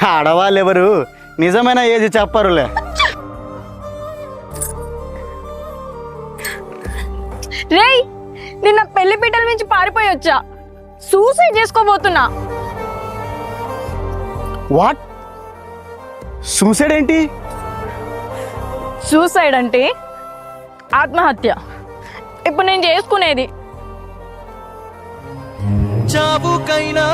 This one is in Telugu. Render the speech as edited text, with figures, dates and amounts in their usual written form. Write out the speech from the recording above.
ఆడవాళ్ళు ఎవరు నిజమైన ఏది చెప్పరులే. రేయ్, నిన్న పెళ్లి పీటల నుంచి పారిపోయి వచ్చా. సూసైడ్ చేసుకోబోతున్నా. వాట్? సూసైడ్ ఏంటి? సూసైడ్ అంటే ఆత్మహత్య. ఇప్పుడు నేను చేసుకునేది చావుకైనా